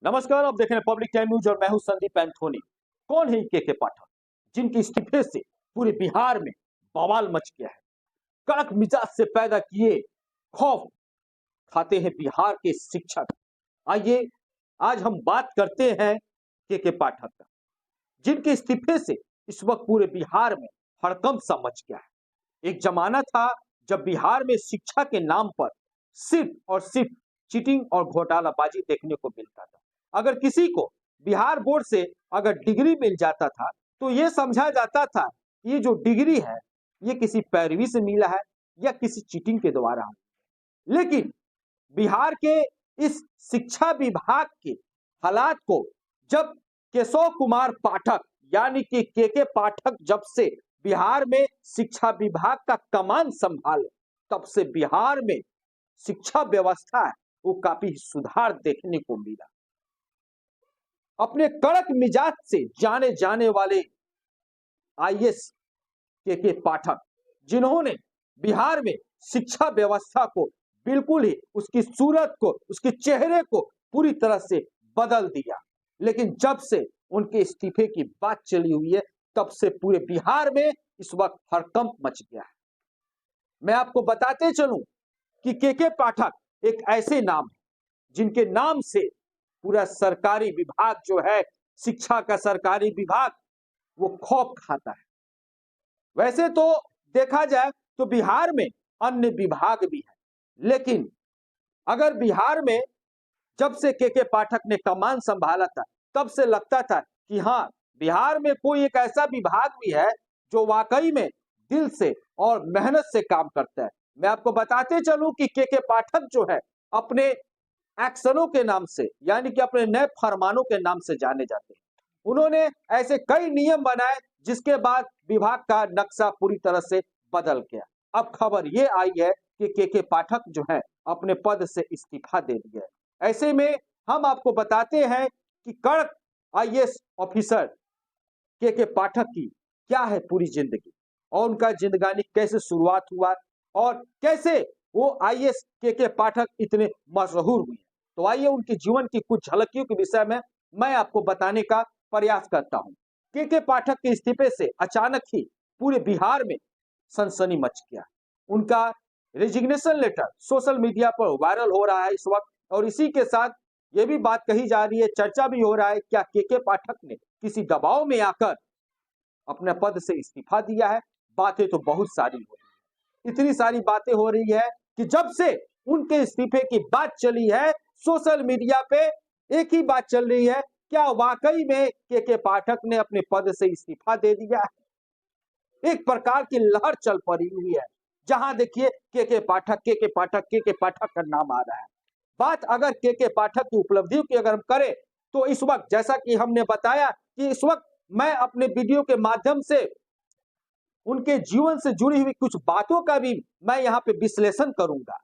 नमस्कार, आप देख रहे हैं पब्लिक टाइम न्यूज और मैं हूं संदीप एंथोनी। कौन है के पाठक, जिनके इस्तीफे से पूरे बिहार में बवाल मच गया है। कड़क मिजाज से पैदा किए खौफ खाते हैं बिहार के शिक्षक। आइए आज हम बात करते हैं के पाठक का, जिनके इस्तीफे से इस वक्त पूरे बिहार में हड़कंप सा मच गया है। एक जमाना था जब बिहार में शिक्षा के नाम पर सिर्फ और सिर्फ चीटिंग और घोटालाबाजी देखने को मिलता था। अगर किसी को बिहार बोर्ड से अगर डिग्री मिल जाता था तो यह समझा जाता था कि ये जो डिग्री है ये किसी पैरवी से मिला है या किसी चीटिंग के द्वारा। लेकिन बिहार के इस शिक्षा विभाग के हालात को जब केशव कुमार पाठक यानी कि के पाठक जब से बिहार में शिक्षा विभाग का कमान संभाले, तब से बिहार में शिक्षा व्यवस्था है वो काफी सुधार देखने को मिला। अपने कड़क मिजाज से जाने जाने वाले आईएएस के पाठक, जिन्होंने बिहार में शिक्षा व्यवस्था को बिल्कुल ही उसकी सूरत को, उसके चेहरे को पूरी तरह से बदल दिया। लेकिन जब से उनके इस्तीफे की बात चली हुई है तब से पूरे बिहार में इस वक्त हड़कंप मच गया है। मैं आपको बताते चलूं कि के पाठक एक ऐसे नाम है जिनके नाम से पूरा सरकारी विभाग जो है, शिक्षा का सरकारी विभाग, वो खौफ खाता है। वैसे तो देखा जाए तो बिहार में अन्य विभाग भी है, लेकिन अगर बिहार में जब से के पाठक ने कमान संभाला था तब से लगता था कि हाँ, बिहार में कोई एक ऐसा विभाग भी है जो वाकई में दिल से और मेहनत से काम करता है। मैं आपको बताते चलूं कि के पाठक जो है अपने एक्शनों के नाम से यानी कि अपने नए फरमानों के नाम से जाने जाते हैं। उन्होंने ऐसे कई नियम बनाए जिसके बाद विभाग का नक्शा पूरी तरह से बदल गया। अब खबर ये आई है कि के पाठक जो है अपने पद से इस्तीफा दे दिया है। ऐसे में हम आपको बताते हैं कि कड़क आईएएस ऑफिसर के पाठक की क्या है पूरी जिंदगी और उनका जिंदगानी कैसे शुरुआत हुआ और कैसे वो आईएएस के पाठक इतने मशहूर हुए। तो आइए उनके जीवन की कुछ झलकियों के विषय में मैं आपको बताने का प्रयास करता हूं। के पाठक के इस्तीफे से अचानक ही पूरे बिहार में सनसनी मच गया। उनका रेजिग्नेशन लेटर सोशल मीडिया पर वायरल हो रहा है इस वक्त, और इसी के साथ ये भी बात कही जा रही है, चर्चा भी हो रहा है, क्या के पाठक ने किसी दबाव में आकर अपने पद से इस्तीफा दिया है। बातें तो बहुत सारी हो रही है, इतनी सारी बातें हो रही है कि जब से उनके इस्तीफे की बात चली है सोशल मीडिया पे एक ही बात चल रही है, क्या वाकई में के पाठक ने अपने पद से इस्तीफा दे दिया है। एक प्रकार की लहर चल पड़ी हुई है, जहां देखिए के पाठक का नाम आ रहा है। बात अगर के पाठक की उपलब्धियों की अगर हम करें तो इस वक्त जैसा कि हमने बताया कि इस वक्त मैं अपने वीडियो के माध्यम से उनके जीवन से जुड़ी हुई कुछ बातों का भी मैं यहाँ पे विश्लेषण करूंगा।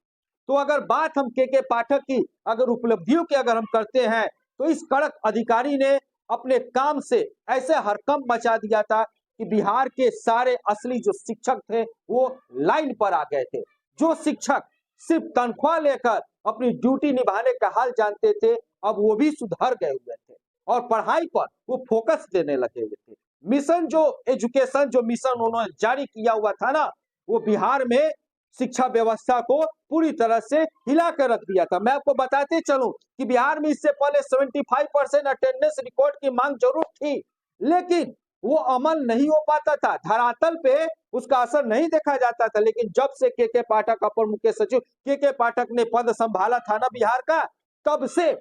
तो अगर बात हम के पाठक की अगर उपलब्धियों की अगर हम करते हैं तो इस कड़क अधिकारी ने अपने काम से ऐसे हड़कंप मचा दिया था कि बिहार के सारे असली जो शिक्षक थे वो लाइन पर आ गए थे। जो शिक्षक सिर्फ तनख्वाह लेकर अपनी ड्यूटी निभाने का हाल जानते थे, अब वो भी सुधर गए हुए थे और पढ़ाई पर वो फोकस देने लगे हुए थे। मिशन जो एजुकेशन जो मिशन उन्होंने जारी किया हुआ था ना, वो बिहार में शिक्षा व्यवस्था को पूरी तरह से हिला कर रख दिया था। मैं आपको बताते चलूं कि बिहार में इससे पहले 75% अटेंडेंस रिकॉर्ड की मांग जरूर थी, लेकिन वो अमल नहीं हो पाता था, धरातल पे उसका असर नहीं देखा जाता था। लेकिन जब से के पाठक अपर मुख्य सचिव के पाठक ने पद संभाला था ना बिहार का, तब से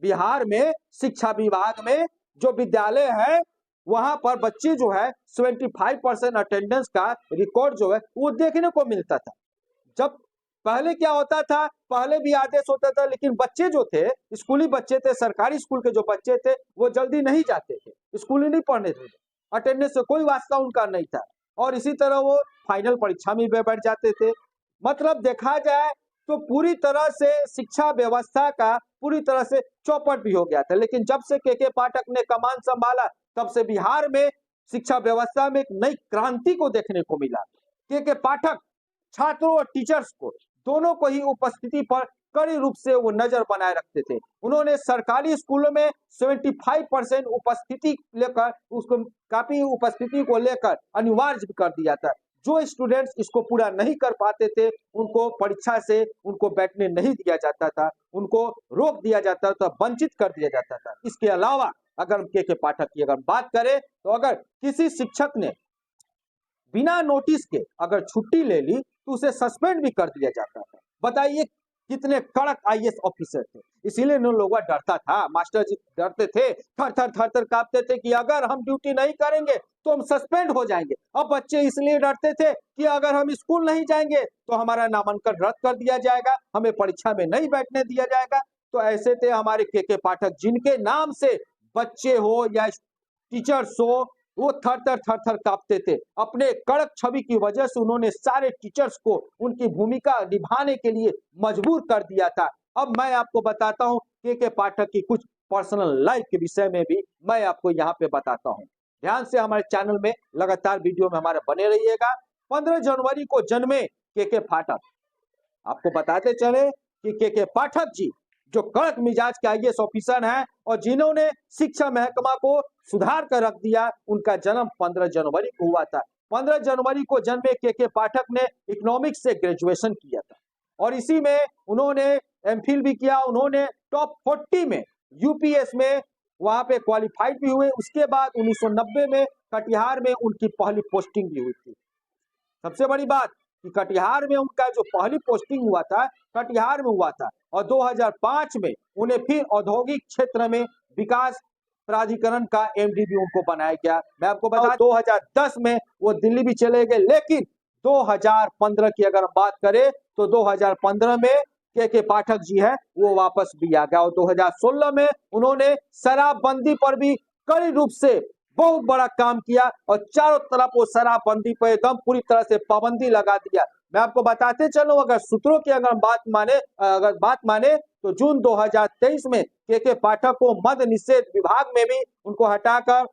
बिहार में शिक्षा विभाग में जो विद्यालय है वहां पर बच्चे जो है 75% अटेंडेंस का रिकॉर्ड जो है वो देखने को मिलता था। जब पहले क्या होता था, पहले भी आदेश होता था, लेकिन बच्चे जो थे, स्कूली बच्चे थे, सरकारी स्कूल के जो बच्चे थे वो जल्दी नहीं जाते थे, स्कूल ही नहीं पढ़ने थे, अटेंडेंस से कोई वास्ता उनका नहीं था और इसी तरह वो फाइनल परीक्षा में बैठ जाते थे। मतलब देखा जाए तो पूरी तरह से शिक्षा व्यवस्था का पूरी तरह से चौपट भी हो गया था। लेकिन जब से के पाठक ने कमान संभाला तब से बिहार में शिक्षा व्यवस्था में एक नई क्रांति को देखने को मिला। के पाठक छात्रों और टीचर्स को दोनों को ही उपस्थिति पर कड़ी रूप से वो नजर बनाए रखते थे। उन्होंने सरकारी स्कूलों में 75% उपस्थिति लेकर उसको काफी उपस्थिति को लेकर अनिवार्य कर दिया था। जो स्टूडेंट्स इसको पूरा नहीं कर पाते थे उनको परीक्षा से उनको बैठने नहीं दिया जाता था, उनको रोक दिया जाता था, वंचित कर दिया जाता था। इसके अलावा अगर हम के पाठक की अगर बात करें तो अगर किसी शिक्षक ने बिना नोटिस के अगर छुट्टी ले ली तो उसे सस्पेंड भी कर दिया जाता था। बताइए कितने कड़क आईएएस ऑफिसर थे। इसीलिए उन लोगों डरता था, मास्टर जी डरते थे, थर थर कांपते थे कि अगर हम ड्यूटी नहीं करेंगे तो हम सस्पेंड हो जाएंगे। अब बच्चे इसलिए डरते थे कि अगर हम स्कूल नहीं जाएंगे तो हमारा नामांकन रद्द कर दिया जाएगा, हमें परीक्षा में नहीं बैठने दिया जाएगा। तो ऐसे थे हमारे के पाठक, जिनके नाम से बच्चे हो या टीचर्स हो वो थर थर कांपते थे। अपने कड़क छवि की वजह से उन्होंने सारे टीचर्स को उनकी भूमिका निभाने के लिए मजबूर कर दिया था। अब मैं आपको बताता हूं के पाठक की कुछ पर्सनल लाइफ के विषय में भी मैं आपको यहाँ पे बताता हूँ। ध्यान से हमारे चैनल में लगातार वीडियो में हमारे बने रहिएगा। 15 जनवरी को जन्मे के पाठक, आपको बताते चले कि के पाठक जी जो कड़क मिजाज के आईएएस ऑफिसर हैं और जिन्होंने शिक्षा महकमा को सुधार कर रख दिया, उनका जन्म 15 जनवरी को हुआ था। 15 जनवरी को जन्मे के पाठक ने इकोनॉमिक्स से ग्रेजुएशन किया था और इसी में उन्होंने एमफिल भी किया। उन्होंने टॉप 40 में यूपीएस में वहां पे क्वालिफाइड भी हुए। उसके बाद 1990 में कटिहार में उनकी पहली पोस्टिंग भी हुई थी। सबसे बड़ी बात कि कटिहार में उनका जो पहली पोस्टिंग हुआ था कटिहार में हुआ था और 2005 में उन्हें फिर औद्योगिक क्षेत्र में विकास प्राधिकरण का एमडी भी उनको बनाया गया। मैं आपको बता 2010 में वो दिल्ली भी चले गए, लेकिन 2015 की अगर बात करें तो 2015 में के पाठक जी है वो वापस भी आ गया और 2016 में उन्होंने शराबबंदी पर भी कड़ी रूप से बहुत बड़ा काम किया और चारों तरफ वो शराबबंदी पर एकदम पूरी तरह से पाबंदी लगा दिया। मैं आपको बताते चलूं, अगर सूत्रों की अगर बात माने तो जून 2023 में के पाठक को मद्य निषेध विभाग में भी उनको हटाकर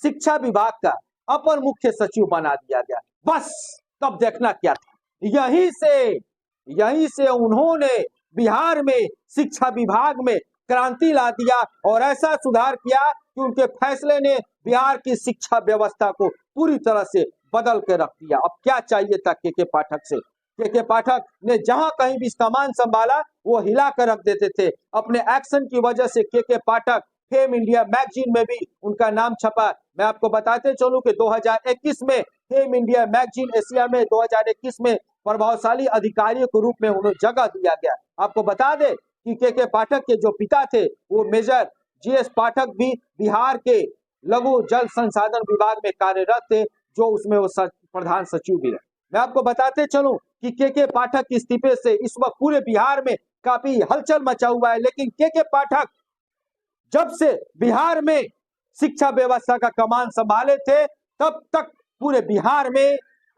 शिक्षा विभाग का अपर मुख्य सचिव बना दिया गया। बस तब देखना क्या था, यहीं से उन्होंने बिहार में शिक्षा विभाग में क्रांति ला दिया और ऐसा सुधार किया कि उनके फैसले ने बिहार की शिक्षा व्यवस्था को पूरी तरह से बदल के रख दिया। अब क्या चाहिए था के पाठक से? के पाठक ने जहां कहीं भी सामान संभाला वो हिला कर रख देते थे। अपने एक्शन की वजह से के पाठक फेम इंडिया मैगजीन में भी उनका नाम छपा। मैं आपको बताते चलूं कि 2021 में फेम इंडिया मैगजीन एशिया में 2021 में प्रभावशाली अधिकारियों के रूप में उन्हें जगह दिया गया। आपको बता दे कि के पाठक के जो पिता थे वो मेजर जीएस पाठक भी बिहार के लघु जल संसाधन विभाग में कार्यरत थे, जो उसमें वो प्रधान सचिव भी रहे। मैं आपको बताते चलूं कि के पाठक के इस्तीफे से इस वक्त पूरे बिहार में काफी हलचल मचा हुआ है, लेकिन के पाठक जब से बिहार में शिक्षा व्यवस्था का कमान संभाले थे तब तक पूरे बिहार में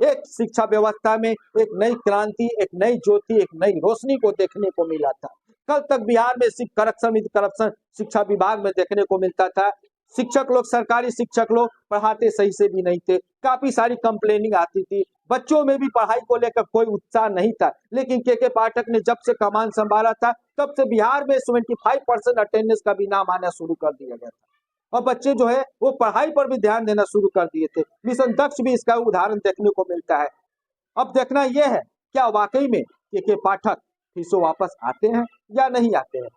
एक शिक्षा व्यवस्था में एक नई क्रांति, एक नई ज्योति, एक नई रोशनी को देखने को मिला था। कल तक बिहार में करप्शन शिक्षा विभाग में देखने को मिलता था। शिक्षक लोग, सरकारी शिक्षक लोग पढ़ाते सही से भी नहीं थे, काफी सारी कंप्लेनिंग आती थी, बच्चों में भी पढ़ाई को लेकर कोई उत्साह नहीं था। लेकिन के पाठक ने जब से कमान संभाला था तब से बिहार में 75% अटेंडेंस का भी नाम आना शुरू कर दिया गया था और बच्चे जो है वो पढ़ाई पर भी ध्यान देना शुरू कर दिए थे। मिशन दक्ष भी इसका उदाहरण देखने को मिलता है। अब देखना यह है क्या वाकई में के पाठक फिर से वापस आते हैं या नहीं आते हैं।